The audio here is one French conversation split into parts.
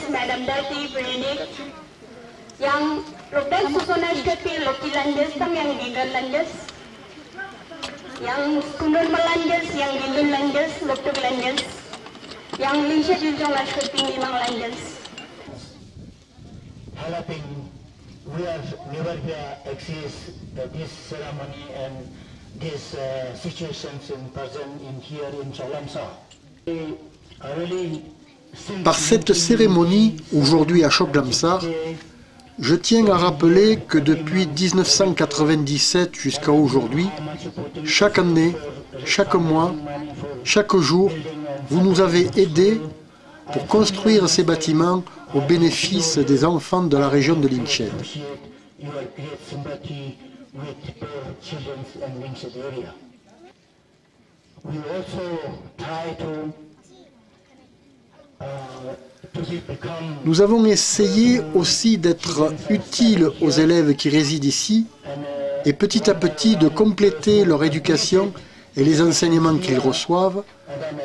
Madam Dati Berenik yang Robert Susunan Kepi Loki Landes tam yang Gigan Landes yang Kundun Melandes yang Gindun Landes Loktuk Landes yang Linsya Juljong Kepi Limang Landes. Helping we have never exist this ceremony and these situations in present in here in Chalamsa. Par cette cérémonie, aujourd'hui à Choklamsa, je tiens à rappeler que depuis 1997 jusqu'à aujourd'hui, chaque année, chaque mois, chaque jour, vous nous avez aidés pour construire ces bâtiments au bénéfice des enfants de la région de Linchen. Nous avons essayé aussi d'être utiles aux élèves qui résident ici et petit à petit de compléter leur éducation et les enseignements qu'ils reçoivent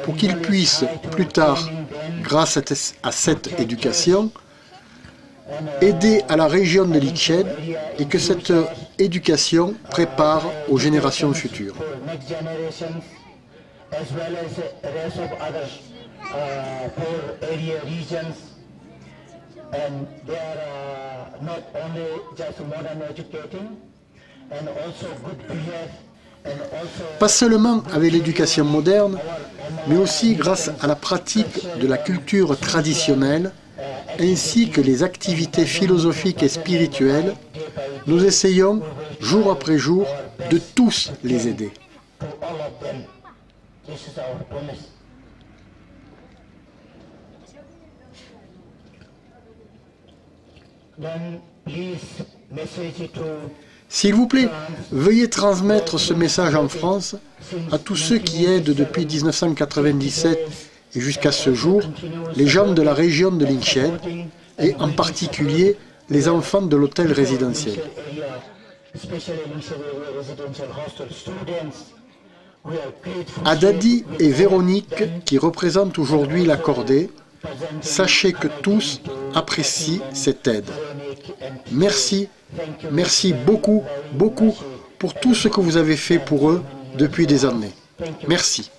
pour qu'ils puissent plus tard, grâce à cette éducation, aider à la région de Linchen et que cette éducation prépare aux générations futures. For area regions, and they are not only just modern educating and also good behave and also pas seulement avec l'éducation moderne, mais aussi grâce à la pratique de la culture traditionnelle ainsi que les activités philosophiques et spirituelles, nous essayons jour après jour de tous les aider. to all of them. This is our promise. Then please message to S'il vous plaît, veuillez transmettre ce message en France à tous ceux qui aident depuis 1997 et jusqu'à ce jour les gens de la région de Linchen et en particulier les enfants de l'hôtel résidentiel. À Dadi et Véronique qui représentent aujourd'hui la Cordée, sachez que tous apprécient cette aide. Merci, merci beaucoup, beaucoup pour tout ce que vous avez fait pour eux depuis des années. Merci.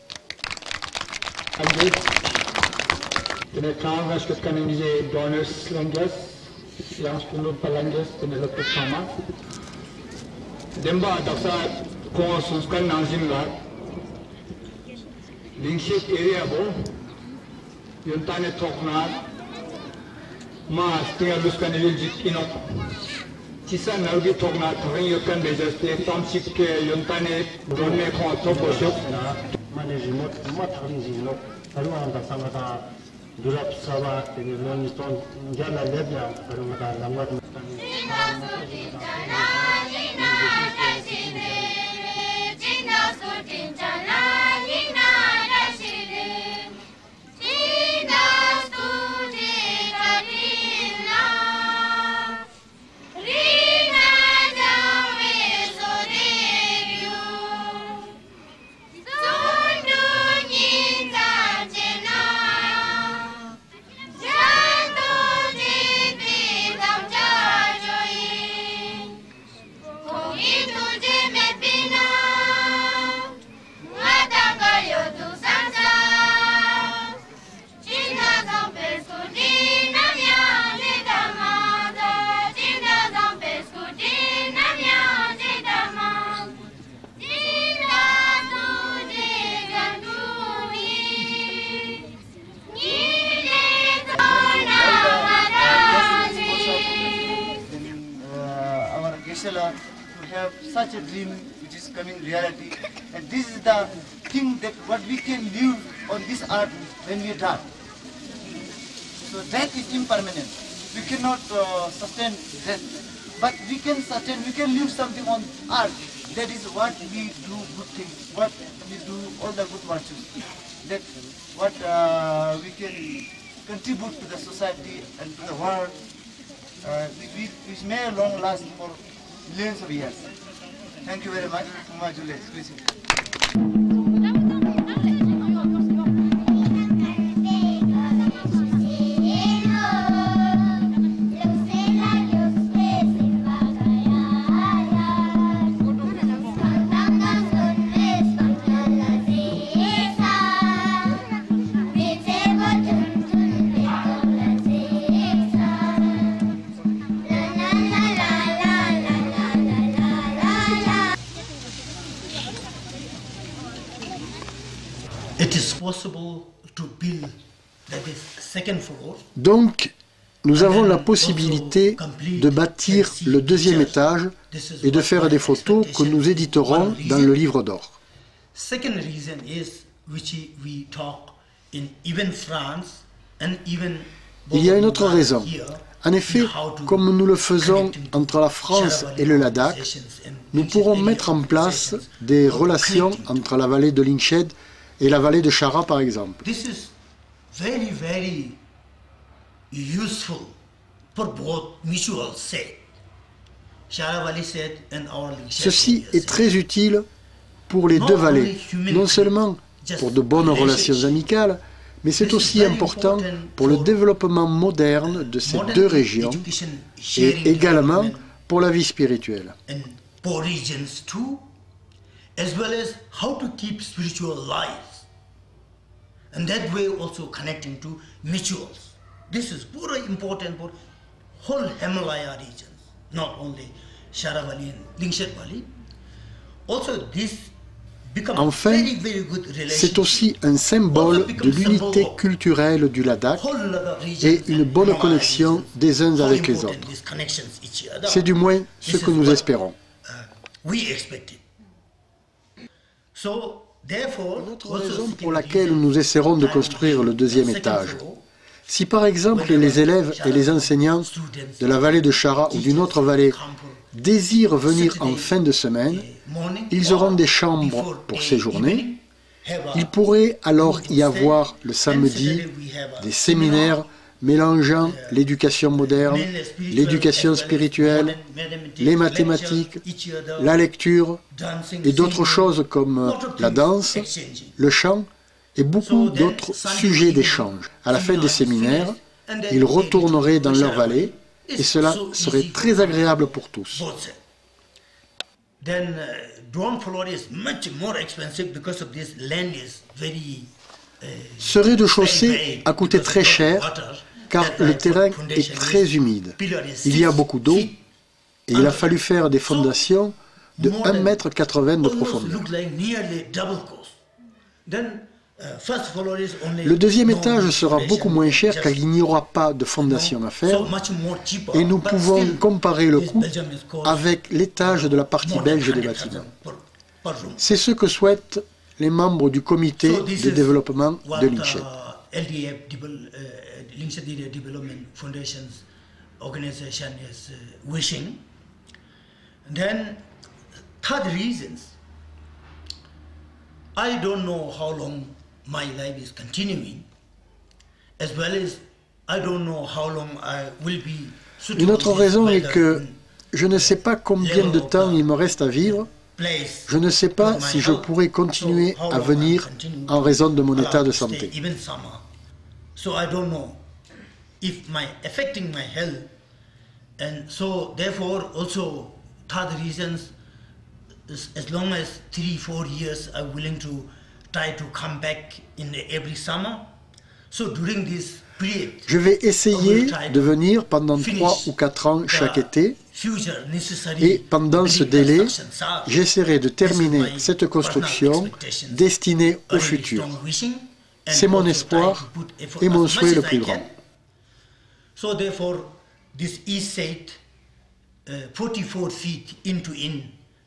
Chisa naugi tokna thang yokan bejaste tamsik ke yontane donne kho toposhok mane remote thang jino aruan da samata durap sawa teni non ton jana lebya arumata lamgat to have such a dream which is coming reality, and this is the thing that what we can live on this earth when we die. So death is impermanent. We cannot sustain death, but we can live something on earth. That is what we do good things, what we do all the good virtues. That what we can contribute to the society and to the world, which may long last for millions of years. Thank you very much. Donc, nous avons la possibilité de bâtir le deuxième étage et de faire des photos que nous éditerons dans le livre d'or. Il y a une autre raison. En effet, comme nous le faisons entre la France et le Ladakh, nous pourrons mettre en place des relations entre la vallée de Lingshed et la vallée de Chara, par exemple. Ceci est très utile pour les deux vallées, non seulement pour de bonnes relations amicales, mais c'est aussi important pour le développement moderne de ces deux régions et également pour la vie spirituelle. And that way also connecting to mutuals. This is very important for whole Himalaya regions, not only Chara Valley and Lingshed Valley. Also this becomes enfin, very good relation. C'est aussi un symbole de l'unité culturelle du Ladakh et une bonne connexion des uns avec les autres. C'est du moins ce que nous espérons. Une autre raison pour laquelle nous essaierons de construire le deuxième étage. Si par exemple les élèves et les enseignants de la vallée de Chara ou d'une autre vallée désirent venir en fin de semaine, ils auront des chambres pour séjourner. Il pourrait alors y avoir le samedi des séminaires mélangeant l'éducation moderne, l'éducation spirituelle, les mathématiques, la lecture et d'autres choses comme la danse, le chant et beaucoup d'autres sujets d'échange. À la fin des séminaires, ils retourneraient dans leur vallée et cela serait très agréable pour tous. Ce rez-de-chaussée a coûté très cher car le terrain est très humide. Il y a beaucoup d'eau et il a fallu faire des fondations de 1,80 m de profondeur. Le deuxième étage sera beaucoup moins cher car il n'y aura pas de fondation à faire et nous pouvons comparer le coût avec l'étage de la partie belge des bâtiments. C'est ce que souhaitent les membres du comité de développement de Lingshed. Lingshed Development Foundation's organization is wishing. Then, third reasons, I don't know how long my life is continuing, as well as I don't know how long I will be. Une autre raison est que je ne sais pas combien de temps il me reste à vivre. Je ne sais pas si je pourrai continuer à venir en raison de mon état de santé. So I don't know if affecting my health, and so therefore also third reasons, as long as 3-4 years I'm willing to try to come back in every summer. So during this period, je vais essayer de venir pendant 3 ou 4 ans chaque été et pendant ce délai, j'essaierai de terminer cette construction destinée au futur. C'est mon espoir et mon souhait le plus grand. So therefore, this east side, 44 feet in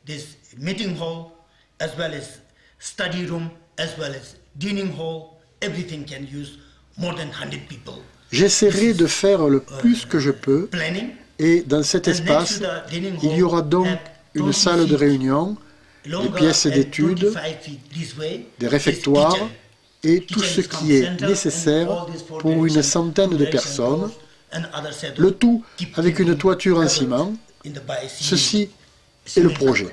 this meeting hall, as well as study room, as well as dining hall, everything can use more than 100 people. J'essaierai de faire le plus que je peux et dans cet espace, il y aura donc une salle de réunion, des pièces d'études, des réfectoires et tout ce qui est nécessaire pour une centaine de personnes, le tout avec une toiture en ciment. Ceci est le projet.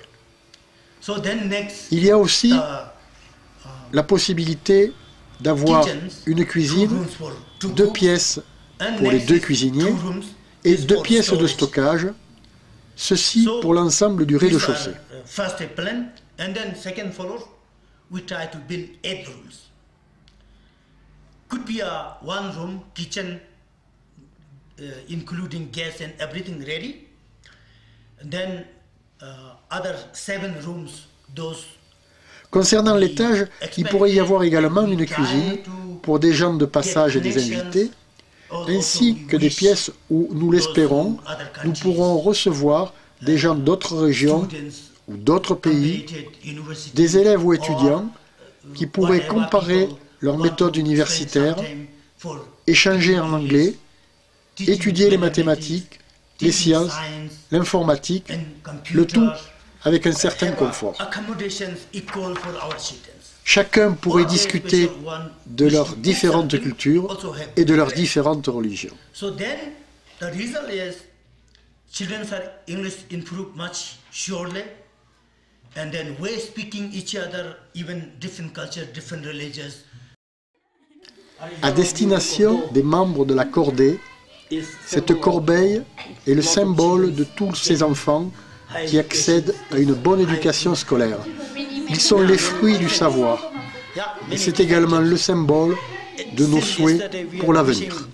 Il y a aussi la possibilité d'avoir une cuisine, 2 pièces pour les 2 cuisiniers et 2 pièces de stockage, ceci pour l'ensemble du rez-de-chaussée. Could be a one room kitchen, including gas and everything ready. And then other 7 rooms, those. Concernant l'étage, il pourrait y avoir également une cuisine pour des gens de passage et des invités, ainsi que des pièces où, nous l'espérons, nous pourrons recevoir des gens d'autres régions ou d'autres pays, des élèves ou étudiants qui pourraient comparer leur méthode universitaire, échanger en anglais, étudier les mathématiques, les sciences, l'informatique, le tout avec un certain confort. Chacun pourrait discuter de leurs différentes cultures et de leurs différentes religions. So then the result is children's English improve much surely, and then way speaking each other, even different culture, different religions. À destination des membres de la cordée, cette corbeille est le symbole de tous ces enfants qui accèdent à une bonne éducation scolaire. Ils sont les fruits du savoir. Et c'est également le symbole de nos souhaits pour l'avenir.